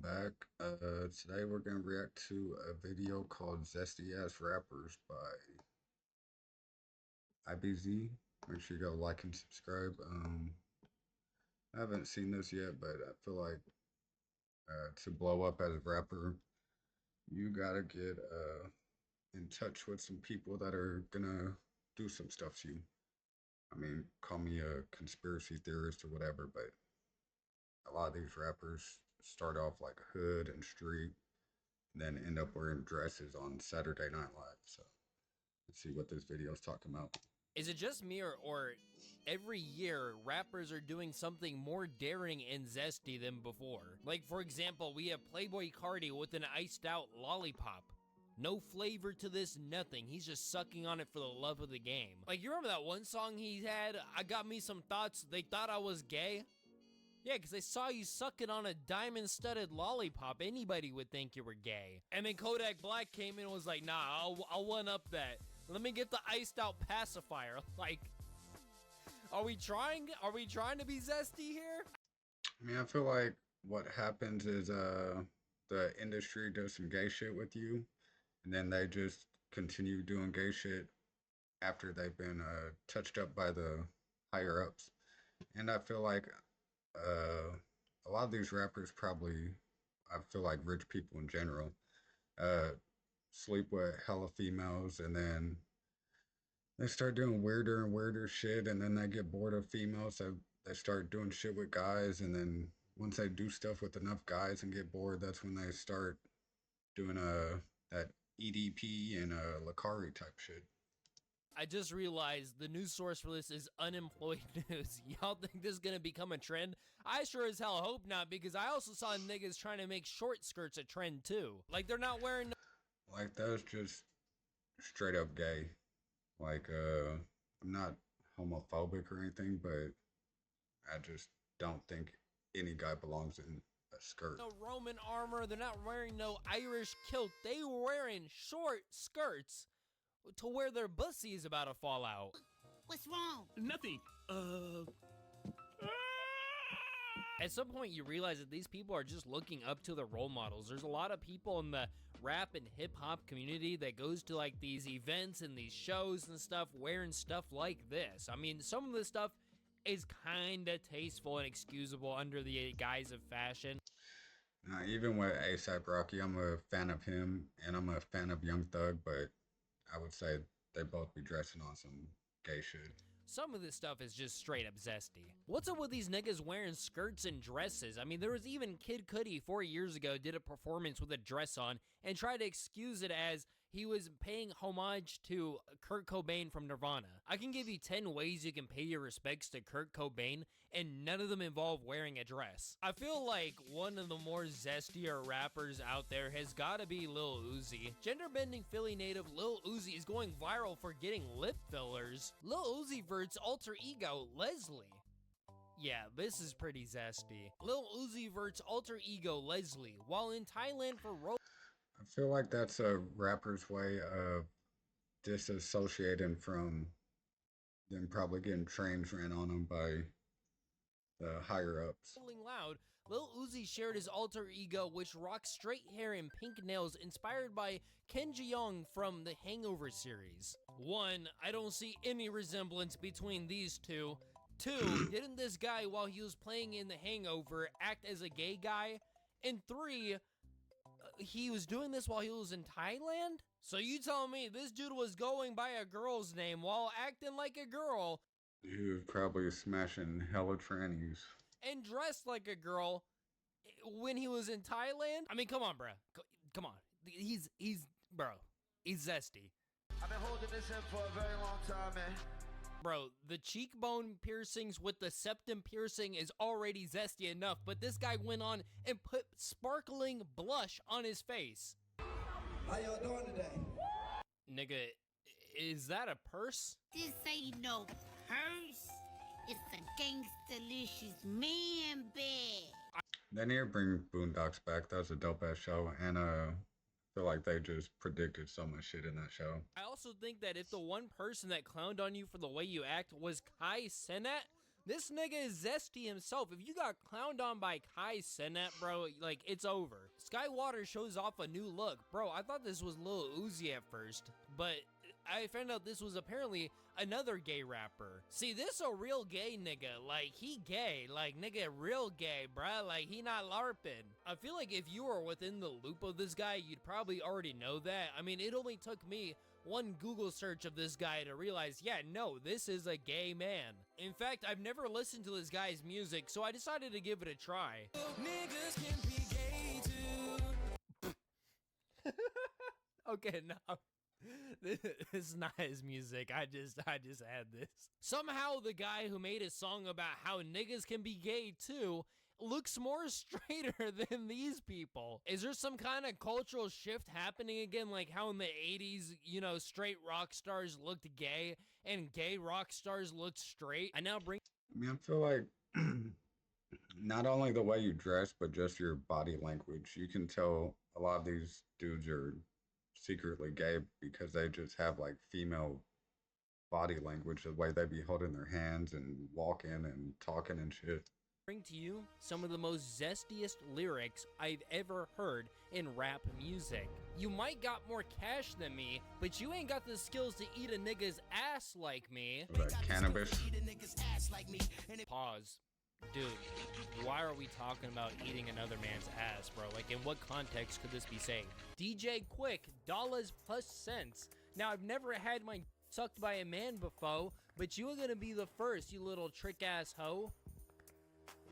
back. Today we're gonna react to a video called Zesty Ass Rappers by IBZ. Make sure you go like and subscribe. I haven't seen this yet, but I feel like to blow up as a rapper, you gotta get in touch with some people that are gonna do some stuff to you. I mean, call me a conspiracy theorist or whatever, but a lot of these rappers start off like hood and street, then end up wearing dresses on Saturday Night Live. So let's see what this video is talking about. Is it just me or every year rappers are doing something more daring and zesty than before? Like, for example, we have Playboy Cardi with an iced out lollipop. No flavor to this, nothing. He's just sucking on it for the love of the game. Like, you remember that one song he had, I got me some thoughts, they thought I was gay? Yeah, because they saw you sucking on a diamond-studded lollipop. Anybody would think you were gay. And then Kodak Black came in and was like, nah, I'll one-up that. Let me get the iced-out pacifier. Like, are we trying to be zesty here? I mean, I feel like what happens is the industry does some gay shit with you, and then they just continue doing gay shit after they've been touched up by the higher ups. And I feel like a lot of these rappers probably, I feel like rich people in general, sleep with hella females, and then they start doing weirder and weirder shit, and then they get bored of females, so they start doing shit with guys, and then once they do stuff with enough guys and get bored, that's when they start doing that EDP and Lakari type shit. I just realized the news source for this is unemployed news. Y'all think this is gonna become a trend? I sure as hell hope not, because I also saw niggas trying to make short skirts a trend too. Like, they're not wearing no. Like, that's just straight up gay. Like, I'm not homophobic or anything, but I just don't think any guy belongs in a skirt. No Roman armor, they're not wearing no Irish kilt. They wearing short skirts to where their pussy is about to fall out. What's wrong? Nothing. At some point, you realize that these people are just looking up to the role models. There's a lot of people in the rap and hip-hop community that goes to, like, these events and these shows and stuff wearing stuff like this. I mean, some of this stuff is kind of tasteful and excusable under the guise of fashion. Even with A$AP Rocky, I'm a fan of him, and I'm a fan of Young Thug, but I would say they both be dressing on some gay shit. Some of this stuff is just straight up zesty. What's up with these niggas wearing skirts and dresses? I mean, there was even Kid Cudi 4 years ago did a performance with a dress on and tried to excuse it as he was paying homage to Kurt Cobain from Nirvana. I can give you 10 ways you can pay your respects to Kurt Cobain, and none of them involve wearing a dress. I feel like one of the more zestier rappers out there has gotta be Lil Uzi. Gender-bending Philly native Lil Uzi is going viral for getting lip fillers. Lil Uzi Vert's alter ego, Leslie. Yeah, this is pretty zesty. Lil Uzi Vert's alter ego, Leslie, while in Thailand for I feel like that's a rapper's way of disassociating from them probably getting trains ran on them by the higher ups. Rolling Loud, Lil Uzi shared his alter ego, which rocks straight hair and pink nails, inspired by Ken Jeong from the Hangover series. 1, I don't see any resemblance between these two. 2, didn't this guy, while he was playing in the Hangover, act as a gay guy? And 3, he was doing this while he was in Thailand? So you tell me this dude was going by a girl's name while acting like a girl He was probably smashing hella trannies. and dressed like a girl when he was in Thailand? I mean, come on, bruh. Come on. He's zesty. I've been holding this in for a very long time, man. Bro, the cheekbone piercings with the septum piercing is already zesty enough, but this guy went on and put sparkling blush on his face. How y'all doing today? Nigga, is that a purse? This ain't no purse. It's a gangstalicious man bag. They need to bring Boondocks back. That was a dope ass show, and I feel like they just predicted so much shit in that show. I also think that if the one person that clowned on you for the way you act was Kai Cenat, This nigga is Zesty himself. If you got clowned on by Kai Cenat, bro, like, it's over. Skywater shows off a new look. Bro, I thought this was Lil Uzi at first, but I found out this was apparently another gay rapper. See, this a real gay nigga. Like, he gay. Like, nigga, real gay, bruh. Like, he not LARPing. I feel like if you were within the loop of this guy, you'd probably already know that. I mean, it only took me one Google search of this guy to realize, yeah, no, this is a gay man. In fact, I've never listened to this guy's music, so I decided to give it a try. Niggas can be gay too. Okay, no. This is not his music. I just had this. Somehow the guy who made a song about how niggas can be gay too looks more straighter than these people. Is there some kind of cultural shift happening again, like how in the 80s, you know, straight rock stars looked gay and gay rock stars looked straight? I now bring I mean, I feel like not only the way you dress, but just your body language. You can tell a lot of these dudes are secretly gay because they just have like female body language, the way they be holding their hands and walking and talking and shit. to you some of the most zestiest lyrics I've ever heard in rap music. You might got more cash than me, but you ain't got the skills to eat a nigga's ass like me. Like cannabis. Pause. Dude, why are we talking about eating another man's ass, bro? Like, in what context could this be saying? DJ Quick, dollars plus cents. Now, I've never had my sucked by a man before, but you are gonna be the first, you little trick-ass hoe.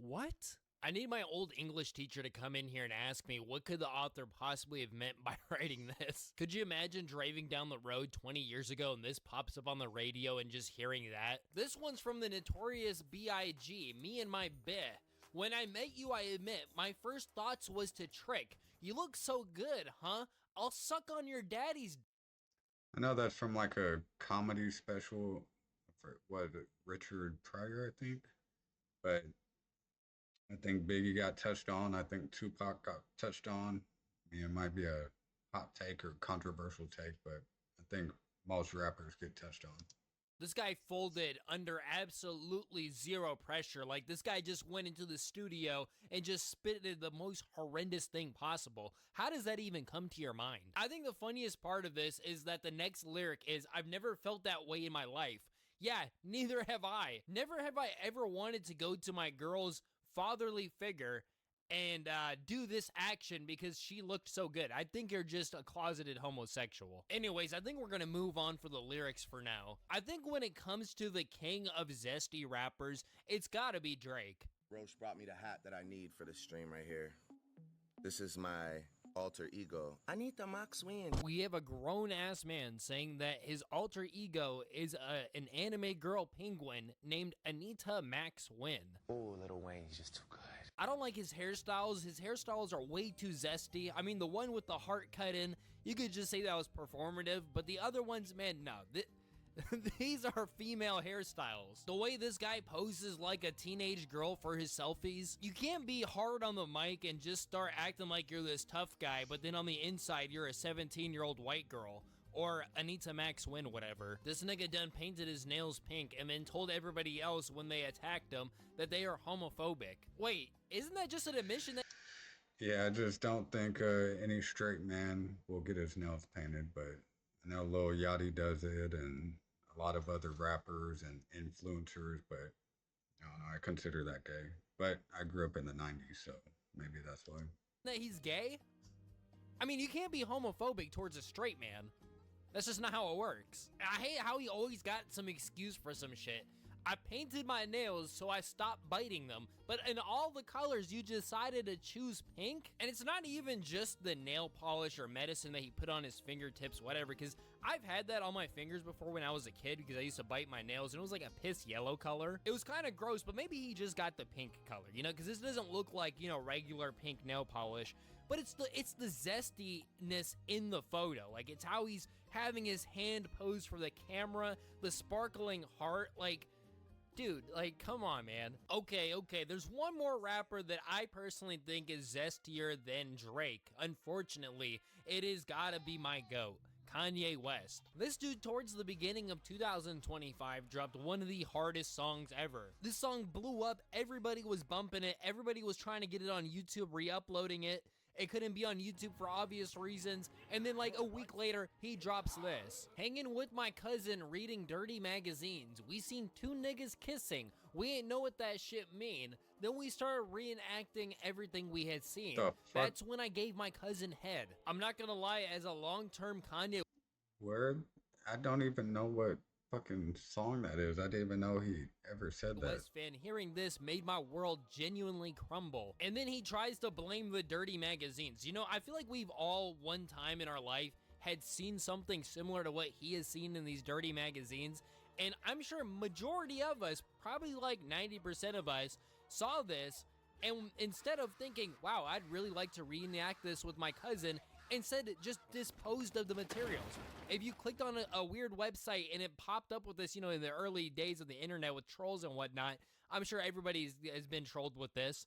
What? I need my old English teacher to come in here and ask me what could the author possibly have meant by writing this. Could you imagine driving down the road 20 years ago and this pops up on the radio and just hearing that? This one's from the Notorious B.I.G., me and my beh. When I met you, I admit, my first thoughts was to trick. You look so good, huh? I'll suck on your daddy's. I know that's from like a comedy special for what, Richard Pryor, I think. But I think Biggie got touched on. I think Tupac got touched on. I mean, it might be a hot take or controversial take, but I think most rappers get touched on. This guy folded under absolutely zero pressure. Like, this guy just went into the studio and just spitted the most horrendous thing possible. How does that even come to your mind? I think the funniest part of this is that the next lyric is, I've never felt that way in my life. Yeah, neither have I. Never have I ever wanted to go to my girl's fatherly figure and do this action because she looked so good. I think you're just a closeted homosexual. Anyways, I think we're gonna move on for the lyrics for now. I think when it comes to the king of zesty rappers, it's gotta be Drake. Roche brought me the hat that I need for this stream right here. This is my alter ego. Anita Max Win. We have a grown-ass man saying that his alter ego is an anime girl penguin named Anita Max Win. Oh, Lil Wayne, he's just too good. I don't like his hairstyles. His hairstyles are way too zesty. I mean, the one with the heart cut in, you could just say that was performative, but the other ones, man, no. These are female hairstyles. The way this guy poses like a teenage girl for his selfies, you can't be hard on the mic and just start acting like you're this tough guy, but then on the inside, you're a 17-year-old white girl. Or Anita Max Win, whatever. This nigga done painted his nails pink and then told everybody else when they attacked him that they are homophobic. Wait, isn't that just an admission that— Yeah, I just don't think any straight man will get his nails painted, but I know Lil Yachty does it and a lot of other rappers and influencers, but I don't know, I consider that gay. But I grew up in the 90s, so maybe that's why. that he's gay? I mean, you can't be homophobic towards a straight man. That's just not how it works. I hate how he always got some excuse for some shit. I painted my nails so I stopped biting them, but in all the colors you decided to choose pink? And it's not even just the nail polish or medicine that he put on his fingertips, whatever, because I've had that on my fingers before when I was a kid because I used to bite my nails and it was like a piss yellow color. It was kind of gross, but maybe he just got the pink color, you know, because this doesn't look like, you know, regular pink nail polish, but it's the zestiness in the photo. Like, it's how he's having his hand posed for the camera, the sparkling heart, like, dude, like, come on, man. Okay, there's one more rapper that I personally think is zestier than Drake. Unfortunately, it is gotta be my GOAT. Kanye West. This dude, towards the beginning of 2025, dropped one of the hardest songs ever. This song blew up, everybody was bumping it, everybody was trying to get it on YouTube, re-uploading it. It couldn't be on YouTube for obvious reasons, and then like a week later, he drops this. Hanging with my cousin, reading dirty magazines. We seen two niggas kissing. We ain't know what that shit mean. Then we started reenacting everything we had seen. The fuck? That's when I gave my cousin head. I'm not gonna lie, as a long-term Kanye Word? I don't even know what fucking song that is. I didn't even know he ever said that. West fan, hearing this made my world genuinely crumble. And then he tries to blame the dirty magazines. You know, I feel like we've all one time in our life had seen something similar to what he has seen in these dirty magazines. And I'm sure majority of us, probably like 90% of us, saw this, and instead of thinking, wow, I'd really like to reenact this with my cousin, instead it just disposed of the materials. If you clicked on a weird website and it popped up with this, you know, in the early days of the internet with trolls and whatnot, I'm sure everybody has been trolled with this,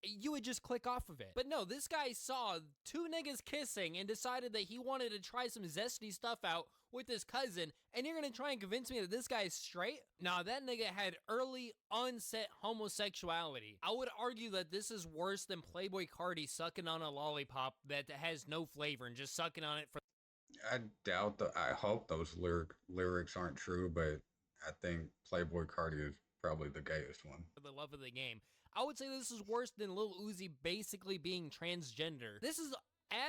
you would just click off of it. But no, this guy saw two niggas kissing and decided that he wanted to try some zesty stuff out with his cousin, and you're gonna try and convince me that this guy is straight? Nah, that nigga had early onset homosexuality. I would argue that this is worse than Playboi Carti sucking on a lollipop that has no flavor and just sucking on it for I doubt I hope those lyrics aren't true, but I think Playboi Carti is probably the gayest one. the love of the game. I would say this is worse than Lil Uzi basically being transgender. This is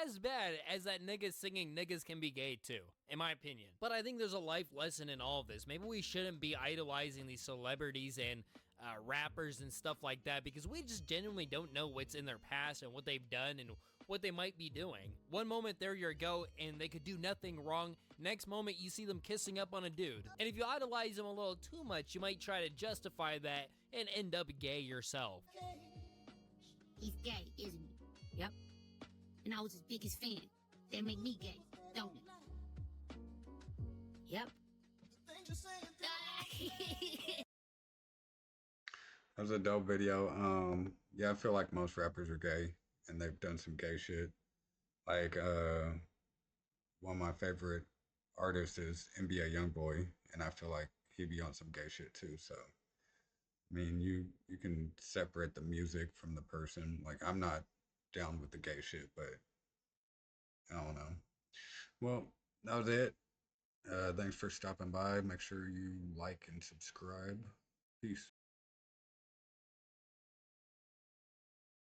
as bad as that nigga singing niggas can be gay too, in my opinion. But I think there's a life lesson in all of this. Maybe we shouldn't be idolizing these celebrities and rappers and stuff like that, because we just genuinely don't know what's in their past and what they've done and what they might be doing. One moment they're your goat and they could do nothing wrong. Next moment you see them kissing up on a dude. And if you idolize them a little too much, you might try to justify that and end up gay yourself. He's gay, isn't he? Yep. And I was his biggest fan. That make me gay, don't it? Yep. That was a dope video. Yeah, I feel like most rappers are gay and they've done some gay shit. Like one of my favorite artists is NBA Youngboy, and I feel like he be on some gay shit too. So I mean, you can separate the music from the person. Like, I'm not down with the gay shit, but I don't know. Well, that was it. Thanks for stopping by. Make sure you like and subscribe. Peace.